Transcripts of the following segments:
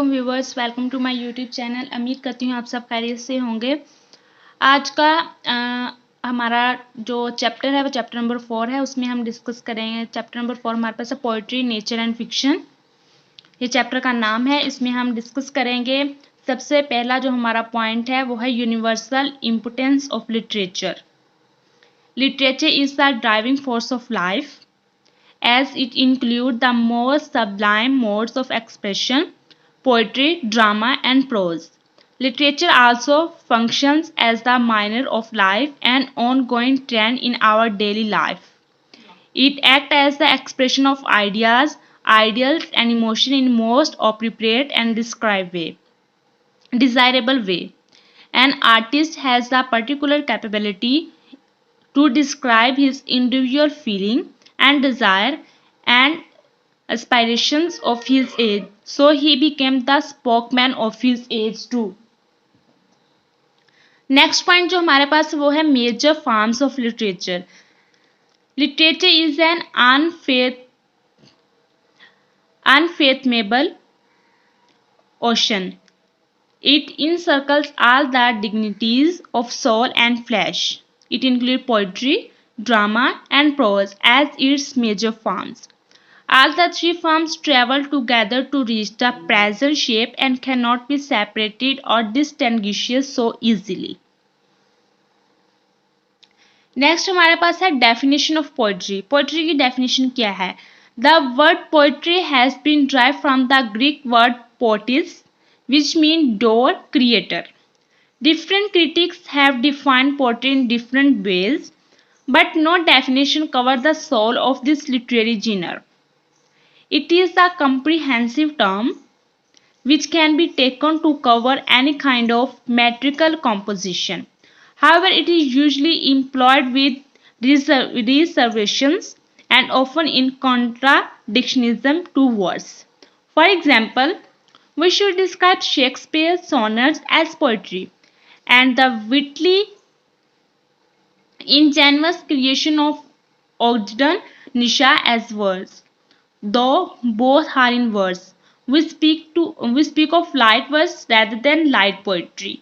Viewers, welcome to my YouTube channel. उम्मीद करती हूँ आप सब खैरियत से होंगे। आज का हमारा जो चैप्टर है वो चैप्टर नंबर 4 है। उसमें हम डिस्कस करेंगे। चैप्टर नंबर 4 हमारे पास है पोइट्री, नेचर एंड फिक्शन। ये चैप्टर का नाम है। इसमें हम डिस्कस करेंगे। सबसे पहला जो हमारा पॉइंट है वो है universal importance of literature. Literature is the driving force of life as it includes the most sublime modes of expression, poetry, drama, and prose. Literature also functions as the mirror of life and ongoing trend in our daily life. It acts as the expression of ideas, ideals, and emotion in most appropriate and desirable way. An artist has the particular capability to describe his individual feeling and desire and aspirations of his age. So he became the spokesman of his age too. Next point जो हमारे पास वो है major forms of literature. Literature is an unfathomable ocean. It encircles all the dignities of soul and flesh. It includes poetry, drama, and prose as its major forms. All the three forms travel together to reach the present shape and cannot be separated or distinguished so easily. Next हमारे पास है definition of poetry. Poetry की definition क्या है? The word poetry has been drive from the Greek word poetes which mean door creator. Different critics have defined poetry in different ways, but no definition covers the soul of this literary genre. It is a comprehensive term which can be taken to cover any kind of metrical composition. However, it is usually employed with reservations and often in contradictionism to words. For example, we should describe Shakespeare's sonnets as poetry and the witty, ingenuous creation of Ogden Nisha as verse. Though both are in verse, we speak of light verse rather than light poetry.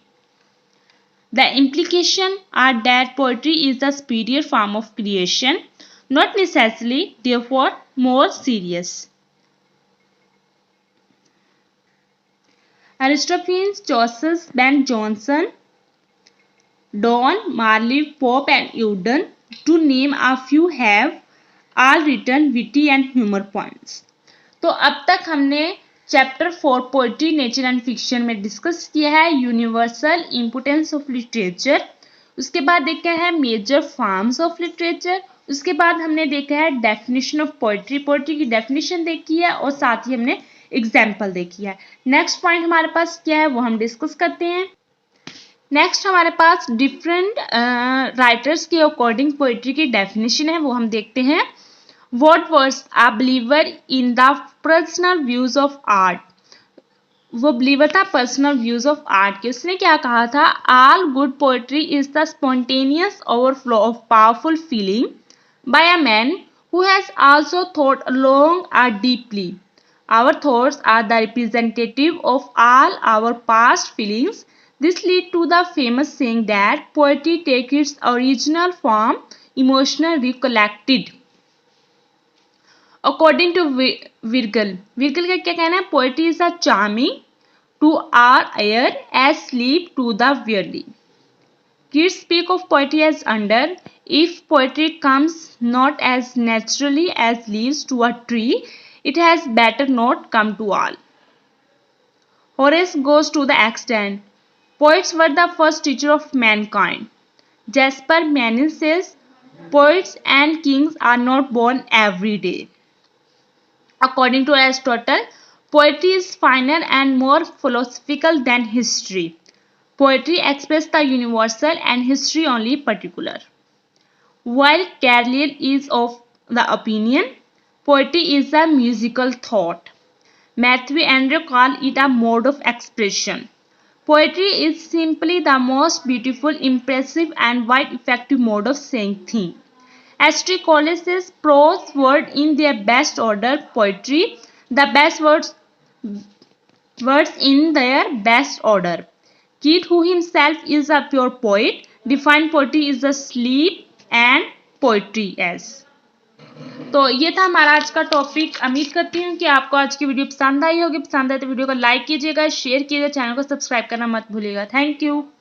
The implications are that poetry is the superior form of creation, not necessarily, therefore, more serious. Aristophanes, Chaucer, Ben Jonson, Donne, Marley, Pope, and Auden, to name a few, have all written witty and humor poems. तो अब तक हमने chapter 4 poetry, nature and fiction में discuss किया है universal importance of literature. उसके बाद देखा है मेजर फॉर्म्स ऑफ लिटरेचर। उसके बाद हमने देखा है डेफिनेशन ऑफ पोइट्री। पोइट्री की डेफिनेशन देखी है और साथ ही हमने एग्जाम्पल देखी है। नेक्स्ट पॉइंट हमारे पास क्या है वो हम डिस्कस करते हैं। नेक्स्ट हमारे पास डिफरेंट राइटर्स के अकॉर्डिंग पोइट्री की डेफिनेशन है, वो हम देखते हैं। Wordsworth, a believer in the personal views of art. वो बिलीवर था पर्सनल व्यूज ऑफ आर्ट के। उसने क्या कहा था? All good poetry is the spontaneous overflow of powerful feeling by a man who has also thought long and deeply. Our thoughts are the representative of all our past feelings. This leads to the famous saying that poetry takes its original form emotional recollected. According to Virgil का क्या कहना है? Poetry is a charming to our ear as sleep to the weary. Kids speak of poetry as under. If poetry comes not as naturally as leaves to a tree, it has better not come to all. Horace goes to the extent, poets were the first teacher of mankind. Jasper Manning says, poets and kings are not born every day. According to Aristotle, poetry is finer and more philosophical than history. Poetry expresses the universal and history only particular. While Carlyle is of the opinion, poetry is a musical thought. Matthew Andrew called it a mode of expression. Poetry is simply the most beautiful, impressive, and wide effective mode of saying things. H.T. Collins says prose words in their best order, poetry, the best words words in their best order. Keats, who himself is a pure poet, defined poetry is the sleep and poetry as. तो ये था हमारा आज का topic. उम्मीद करती हूँ कि आपको आज की वीडियो पसंद आई होगी। पसंद आए तो वीडियो को लाइक कीजिएगा, शेयर कीजिएगा, चैनल को सब्सक्राइब करना मत भूलिएगा। Thank you.